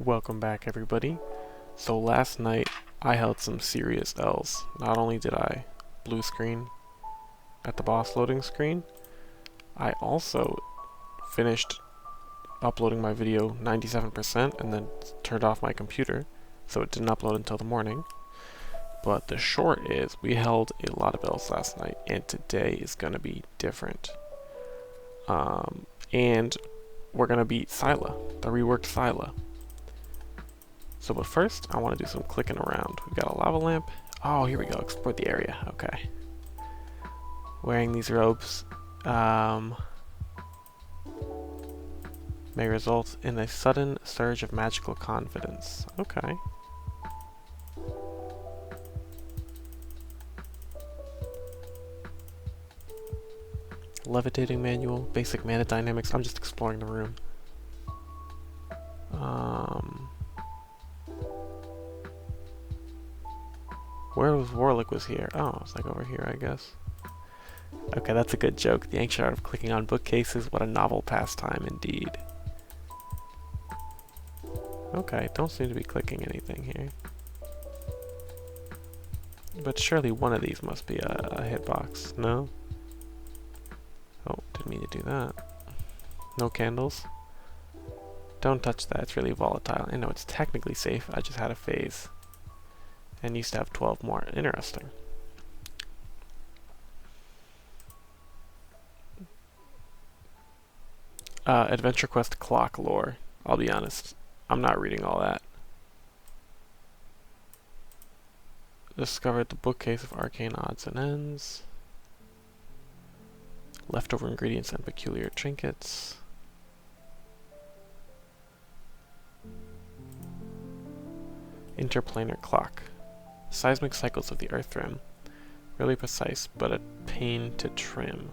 Welcome back, everybody. So last night I held some serious L's. Not only did I blue screen at the boss loading screen, I also finished uploading my video 97% and then turned off my computer, so it didn't upload until the morning. But the short is, we held a lot of L's last night, and today is going to be different. And we're going to beat Scylla, the reworked Scylla. So, but first, I want to do some clicking around. We've got a lava lamp. Oh, here we go. Explore the area. Okay. Wearing these robes may result in a sudden surge of magical confidence. Okay. Levitating manual, basic mana dynamics. I'm just exploring the room. Where was Warlick was here? Oh, it's like over here, I guess. Okay, that's a good joke. The ancient art of clicking on bookcases. What a novel pastime indeed. Okay, don't seem to be clicking anything here. But surely one of these must be a hitbox, no? Oh, didn't mean to do that. No candles. Don't touch that, it's really volatile. I know it's technically safe, I just had a phase. And used to have 12 more. Interesting. Adventure Quest clock lore. I'll be honest, I'm not reading all that. Discovered the bookcase of arcane odds and ends. Leftover ingredients and peculiar trinkets. Interplanar clock. Seismic cycles of the Earth rim. Really precise, but a pain to trim.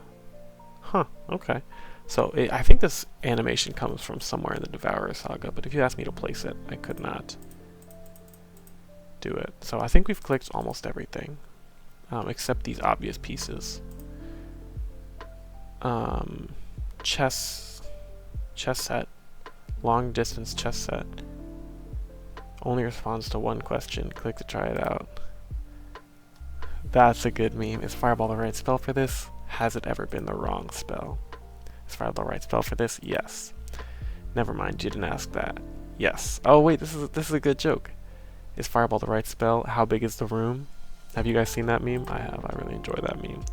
Huh, okay. So, I think this animation comes from somewhere in the Devourer saga, but if you asked me to place it, I could not do it. So I think we've clicked almost everything, except these obvious pieces. Chess set. Long distance chess set. Only responds to one question. Click to try it out. That's a good meme. Is Fireball the right spell for this? Has it ever been the wrong spell? Is Fireball the right spell for this? Yes. Never mind, you didn't ask that. Yes. Oh wait, this is a good joke. Is Fireball the right spell? How big is the room? Have you guys seen that meme? I have. I really enjoy that meme.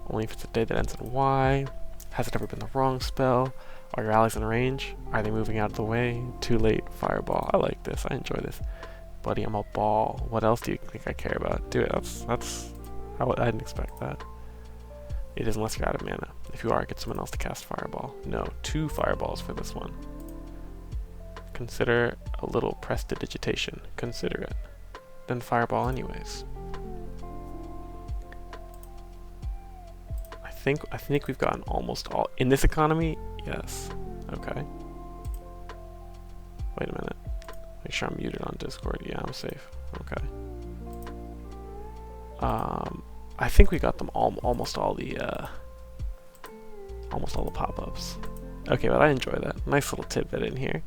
Only if it's a day that ends in Y. Has it ever been the wrong spell? Are your allies in range? Are they moving out of the way? Too late. Fireball. I like this. I enjoy this. Buddy, I'm a ball. What else do you think I care about? Do it. That's. I didn't expect that. It is unless you're out of mana. If you are, get someone else to cast Fireball. No, 2 Fireballs for this one. Consider a little prestidigitation. Consider it. Then Fireball anyways. I think we've gotten almost all in this economy. Yes. Okay. Wait a minute. Make sure I'm muted on Discord. Yeah, I'm safe. Okay. I think we got them almost all the pop-ups. Okay, but I enjoy that. Nice little tidbit in here.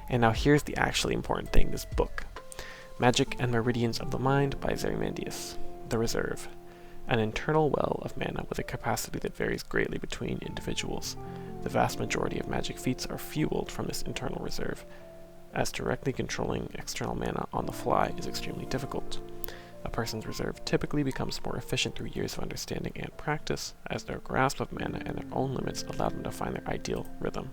And now here's the actually important thing, this book. Magic and Meridians of the Mind by Zerimandius. The Reserve. An internal well of mana with a capacity that varies greatly between individuals. The vast majority of magic feats are fueled from this internal reserve, as directly controlling external mana on the fly is extremely difficult. A person's reserve typically becomes more efficient through years of understanding and practice, as their grasp of mana and their own limits allow them to find their ideal rhythm.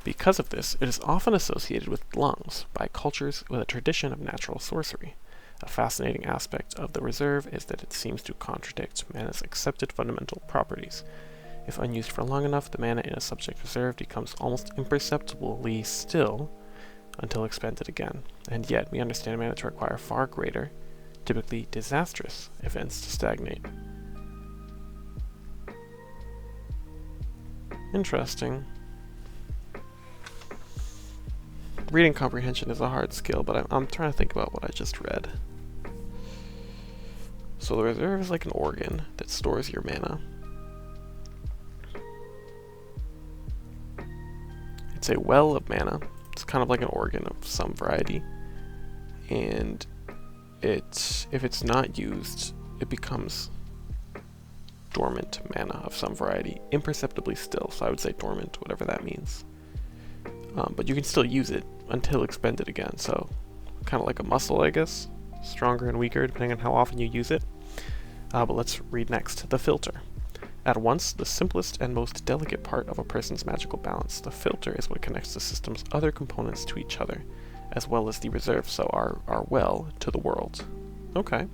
Because of this, it is often associated with lungs by cultures with a tradition of natural sorcery. A fascinating aspect of the reserve is that it seems to contradict mana's accepted fundamental properties. If unused for long enough, the mana in a subject reserve becomes almost imperceptibly still until expended again, and yet we understand mana to require far greater, typically disastrous, events to stagnate. Interesting. Reading comprehension is a hard skill, but I'm trying to think about what I just read. So the reserve is like an organ that stores your mana. It's a well of mana. It's kind of like an organ of some variety, and if it's not used, it becomes dormant mana of some variety, imperceptibly still, so I would say dormant, whatever that means. But you can still use it until expended again, so kind of like a muscle, I guess. Stronger and weaker depending on how often you use it. But let's read next. The filter. At once the simplest and most delicate part of a person's magical balance, the filter is what connects the system's other components to each other, as well as the reserve, so our well, to the world. Okay.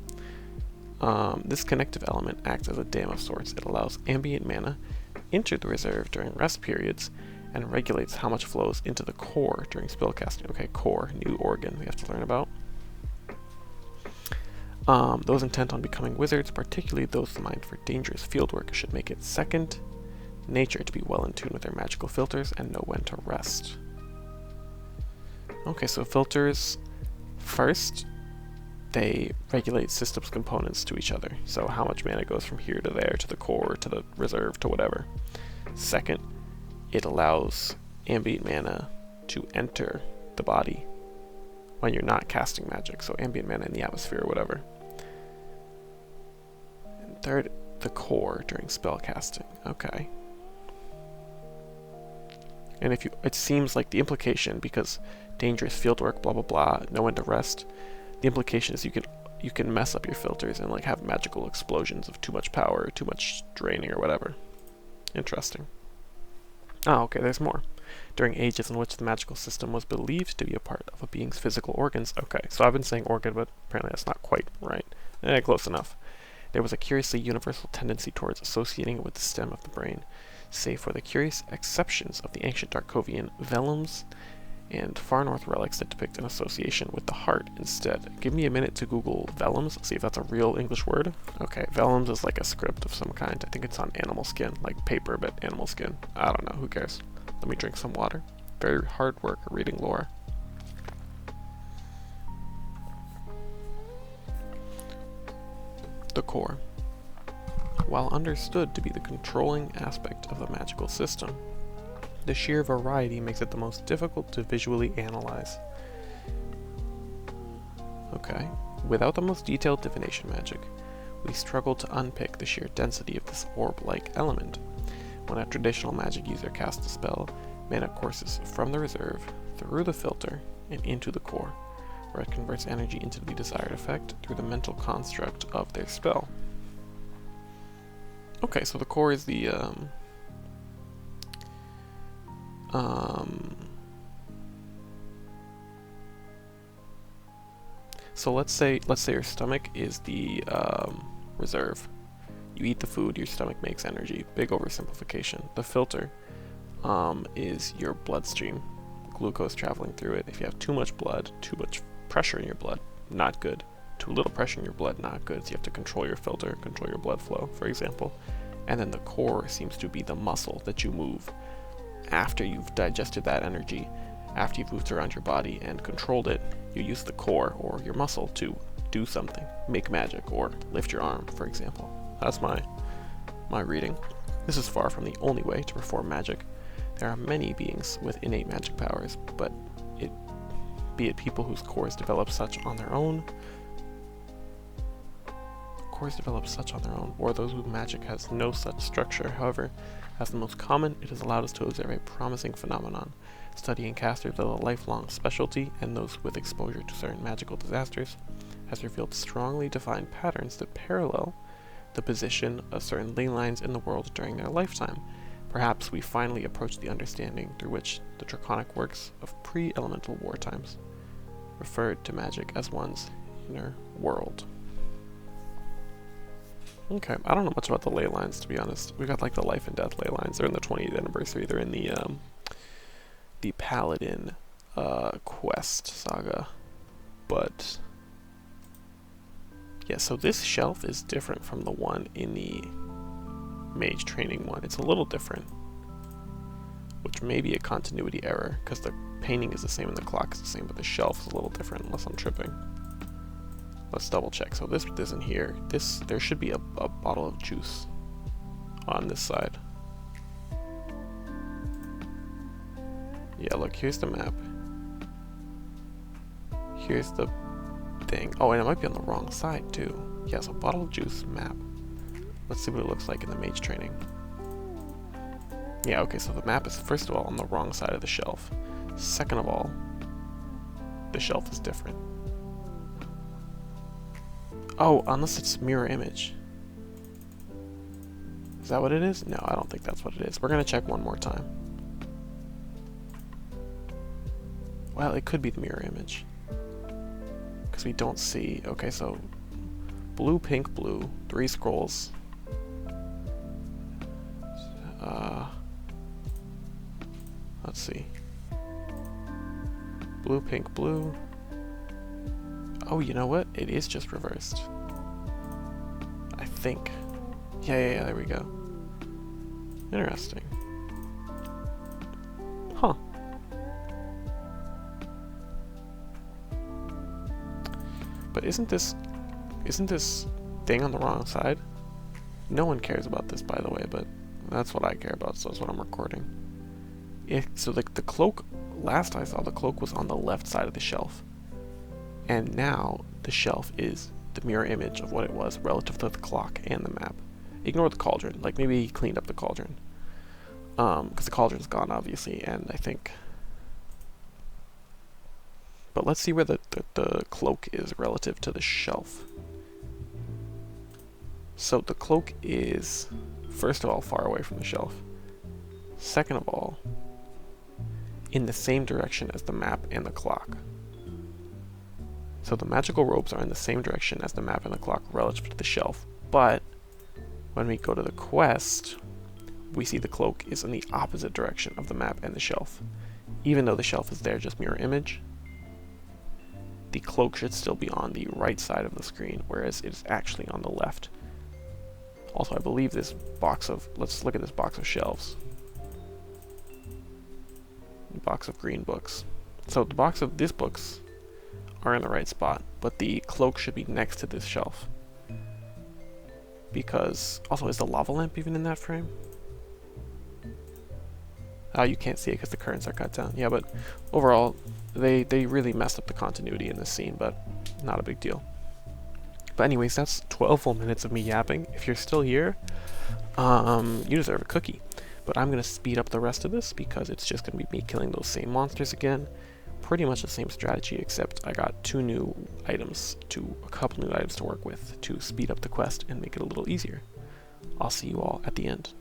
This connective element acts as a dam of sorts. It allows ambient mana into the reserve during rest periods, and regulates how much flows into the core during spellcasting. Okay, core, new organ we have to learn about. Those intent on becoming wizards, particularly those mined for dangerous fieldwork, should make it second nature to be well in tune with their magical filters and know when to rest. Okay, so filters, first, they regulate systems components to each other. So how much mana goes from here to there, to the core, to the reserve, to whatever. Second, it allows ambient mana to enter the body when you're not casting magic, so ambient mana in the atmosphere or whatever. And third, the core during spell casting. Okay. And it seems like the implication, because dangerous fieldwork, blah blah blah, know when to rest, the implication is you can mess up your filters and like have magical explosions of too much power, or too much draining or whatever. Interesting. Oh, okay, there's more. During ages in which the magical system was believed to be a part of a being's physical organs. Okay, so I've been saying organ, but apparently that's not quite right. Close enough. There was a curiously universal tendency towards associating it with the stem of the brain, save for the curious exceptions of the ancient Darkovian vellums and far north relics that depict an association with the heart instead. Give me a minute to Google vellums, see if that's a real English word. Okay, vellums is like a script of some kind. I think it's on animal skin, like paper, but animal skin. I don't know, who cares? Let me drink some water. Very hard work reading lore. The core. While understood to be the controlling aspect of the magical system, the sheer variety makes it the most difficult to visually analyze. Okay. Without the most detailed divination magic, we struggle to unpick the sheer density of this orb-like element. When a traditional magic user casts a spell, mana courses from the reserve, through the filter, and into the core, where it converts energy into the desired effect through the mental construct of their spell. Okay, so the core is the so let's say your stomach is the reserve. You eat the food, your stomach makes energy. Big oversimplification. The filter is your bloodstream, glucose traveling through it. If you have too much blood, too much pressure in your blood, not good. Too little pressure in your blood, not good. So you have to control your filter, control your blood flow, for example. And then the core seems to be the muscle that you move after you've digested that energy. After you've moved around your body and controlled it, you use the core or your muscle to do something, make magic, or lift your arm, for example. That's my reading. This is far from the only way to perform magic. There are many beings with innate magic powers, but be it people whose cores develop such on their own, or those whose magic has no such structure. However, as the most common, it has allowed us to observe a promising phenomenon. Studying casters as a lifelong specialty, and those with exposure to certain magical disasters, has revealed strongly defined patterns that parallel the position of certain ley lines in the world during their lifetime. Perhaps we finally approach the understanding through which the draconic works of pre-elemental war times referred to magic as one's inner world. Okay, I don't know much about the ley lines, to be honest. We got like the life and death ley lines. They're in the 20th anniversary. They're in the Paladin quest saga. But yeah, so this shelf is different from the one in the Mage Training one. It's a little different, which may be a continuity error, because the painting is the same and the clock is the same, but the shelf is a little different, unless I'm tripping. Let's double check. So this isn't here. There should be a bottle of juice on this side. Yeah, look, here's the map. here's the thing. Oh, and it might be on the wrong side too. Yeah, so bottle of juice map. Let's see what it looks like in the Mage Training. Yeah, okay, so the map is first of all on the wrong side of the shelf. Second of all, the shelf is different. Oh, unless it's mirror image. Is that what it is? No, I don't think that's what it is. We're gonna check one more time. Well, it could be the mirror image. Because we don't see... Okay, so... Blue, pink, blue. 3 scrolls. Let's see. Blue, pink, blue. Oh, you know what? It is just reversed. I think. Yeah, there we go. Interesting. Huh. But isn't this thing on the wrong side? No one cares about this, by the way, but that's what I care about, so that's what I'm recording. So like the cloak, last I saw the cloak was on the left side of the shelf. And now the shelf is the mirror image of what it was relative to the clock and the map. Ignore the cauldron, like maybe he cleaned up the cauldron. Because the cauldron's gone obviously, and I think... But let's see where the cloak is relative to the shelf. So the cloak is, first of all, far away from the shelf. Second of all, in the same direction as the map and the clock. So the magical robes are in the same direction as the map and the clock relative to the shelf. But when we go to the quest, we see the cloak is in the opposite direction of the map and the shelf. Even though the shelf is there, just mirror image, the cloak should still be on the right side of the screen, whereas it is actually on the left. Also, I believe this box of, let's look at this box of shelves. Box of green books. So the box of these books are in the right spot, but the cloak should be next to this shelf. Because, also, is the lava lamp even in that frame? Oh, you can't see it because the curtains are cut down. Yeah, but overall, they really messed up the continuity in this scene, but not a big deal. But anyways, that's 12 full minutes of me yapping. If you're still here, you deserve a cookie. But I'm going to speed up the rest of this because it's just going to be me killing those same monsters again. Pretty much the same strategy, except I got a couple new items to work with to speed up the quest and make it a little easier. I'll see you all at the end.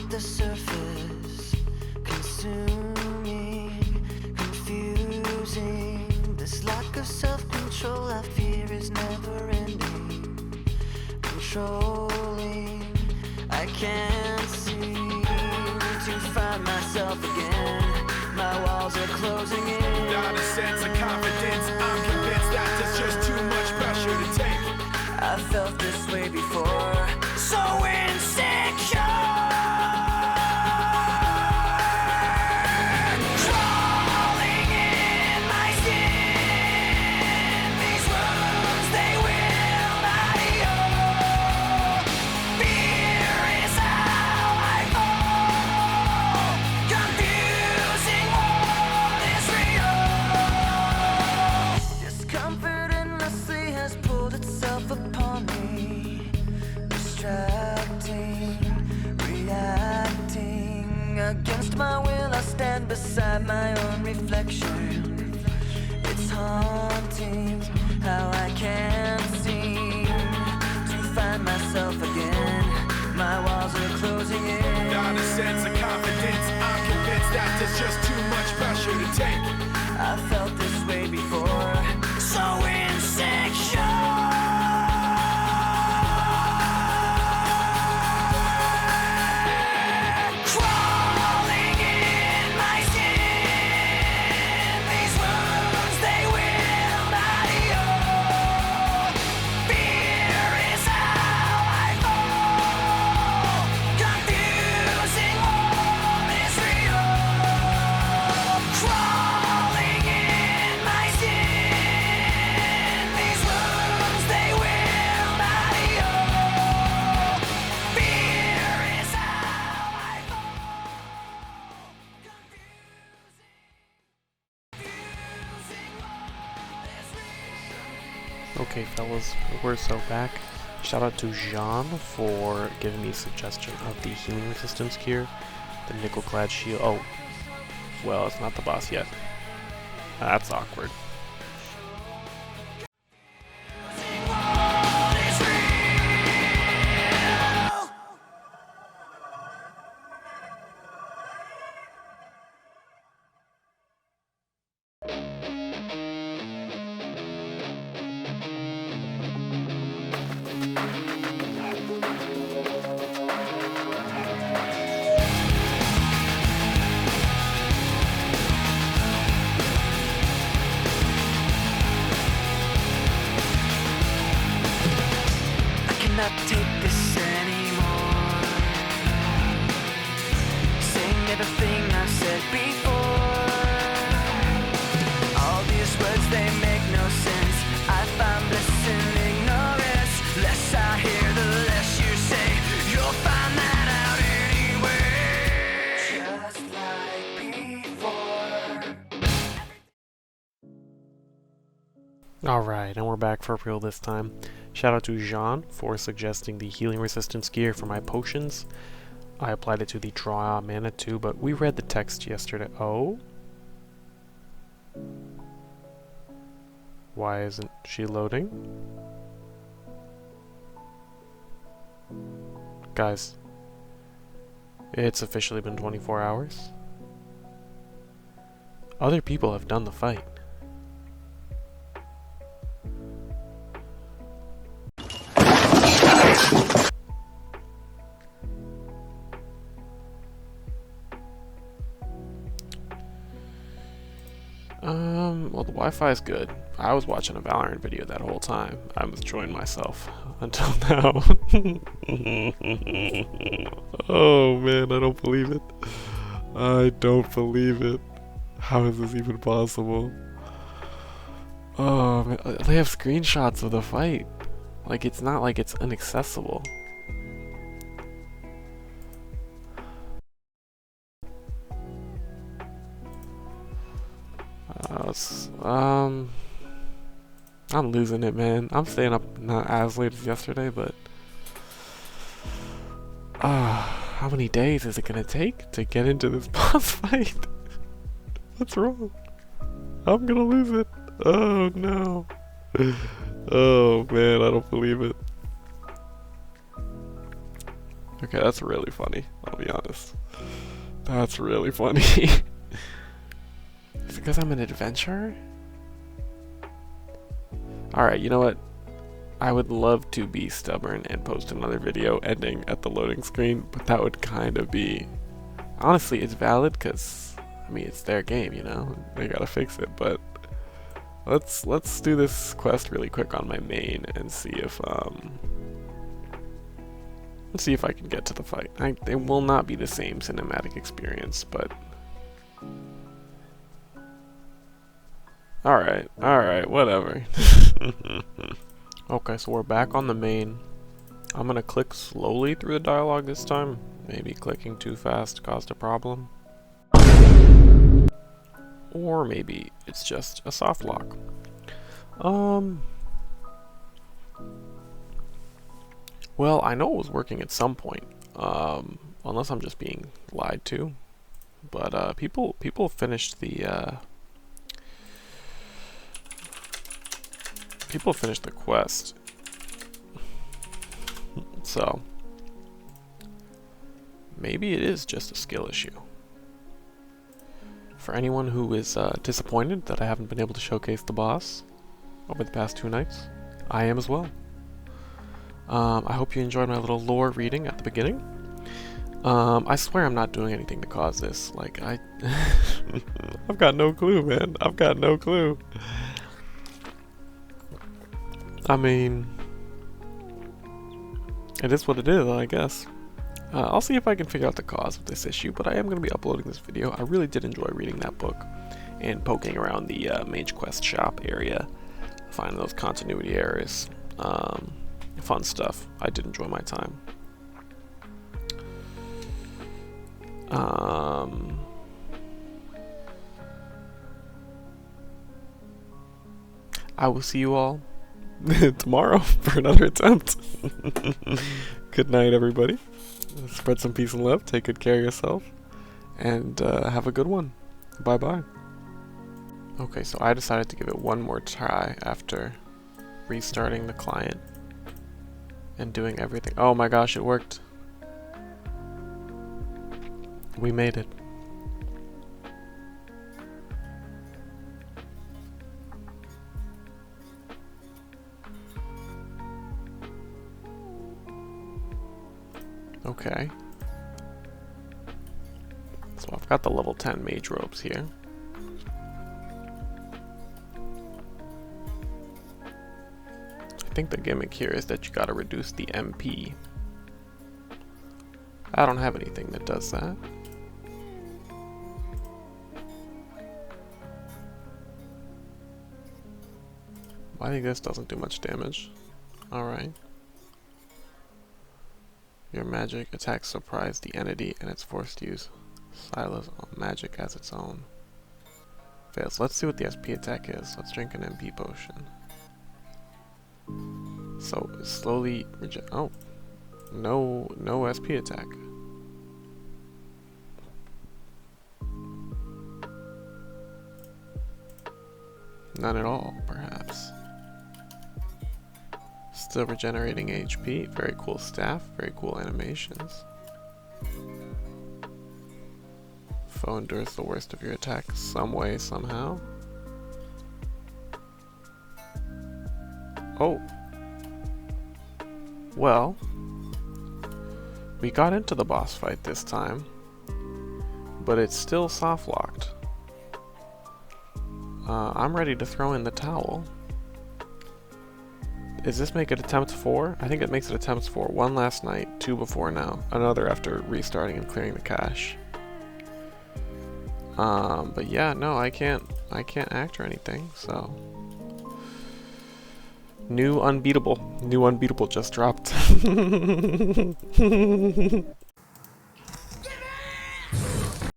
The surface, consuming, confusing. This lack of self-control I fear is never ending. Controlling, I can't seem to find myself again. My walls are closing in. Without a sense of confidence, I'm convinced that there's just too much pressure to take. I felt this way before, so insecure. Against my will, I stand beside my own reflection. It's haunting how I can't seem to find myself again. pressure to take. I felt this way before, so insecure. Crawling in my skin, these wounds they will not heal. Fear is how I fall, confusing what is real. Crawling in my skin, these wounds they will not heal. Fear is how I fall, confusing what is real. Okay, fellas, we're so back. Shout out to Jean for giving me a suggestion of the healing resistance gear, the nickel-clad shield. Oh, well, it's not the boss yet. That's awkward. I cannot take this anymore. Saying everything I've said before. All these words, they make no sense. I find bliss in ignorance. Less I hear, the less you say. You'll find that out anyway. Just like before. Alright, and we're back for real this time. Shout out to Jean for suggesting the healing resistance gear for my potions. I applied it to the draw mana too, but we read the text yesterday. Oh? Why isn't she loading? Guys, it's officially been 24 hours. Other people have done the fight. Well, the Wi-Fi is good. I was watching a Valorant video that whole time. I was enjoying myself until now. Oh man, I don't believe it. I don't believe it. How is this even possible? Oh man, they have screenshots of the fight. Like, it's not like it's inaccessible. I'm losing it, man. I'm staying up not as late as yesterday, but how many days is it gonna take to get into this boss fight? What's wrong? I'm gonna lose it. Oh no. Oh man, I don't believe it. Okay, that's really funny, I'll be honest. That's really funny. Is it because I'm an adventurer? Alright, you know what? I would love to be stubborn and post another video ending at the loading screen, but that would kind of be... Honestly, it's valid because, I mean, it's their game, you know? They gotta fix it, but... Let's do this quest really quick on my main and see if, let's see if I can get to the fight. It will not be the same cinematic experience, but... Alright, whatever. Okay, so we're back on the main. I'm gonna click slowly through the dialogue this time. Maybe clicking too fast caused a problem. Or maybe it's just a soft lock. Well, I know it was working at some point. Unless I'm just being lied to. But people finished the people finished the quest. So maybe it is just a skill issue. For anyone who is disappointed that I haven't been able to showcase the boss over the past 2 nights, I am as well. I hope you enjoyed my little lore reading at the beginning. I swear I'm not doing anything to cause this. Like, I've got no clue, man. I've got no clue. I mean, it is what it is, I guess. I'll see if I can figure out the cause of this issue, but I am going to be uploading this video. I really did enjoy reading that book and poking around the Mage Quest shop area, finding those continuity errors. Fun stuff. I did enjoy my time. I will see you all tomorrow for another attempt. Good night, everybody. Spread some peace and love. Take good care of yourself. And have a good one. Bye-bye. Okay, so I decided to give it one more try after restarting the client and doing everything. Oh my gosh, it worked. We made it. Okay. So I've got the level 10 mage robes here. I think the gimmick here is that you gotta reduce the MP. I don't have anything that does that. I think this doesn't do much damage. Alright. Your magic attacks surprise the entity and it's forced to use Silas magic as its own. Fails. Let's see what the SP attack is. Let's drink an MP potion. So slowly reject. Oh, no SP attack. None at all, perhaps. Still regenerating HP. Very cool staff. Very cool animations. Foe endures the worst of your attacks some way, somehow. Oh. Well. We got into the boss fight this time. But it's still soft locked. I'm ready to throw in the towel. Does this make it attempt 4? I think it makes it attempt 4. 1 last night, 2 before now, another after restarting and clearing the cache. But yeah, no, I can't act or anything, so. New unbeatable just dropped.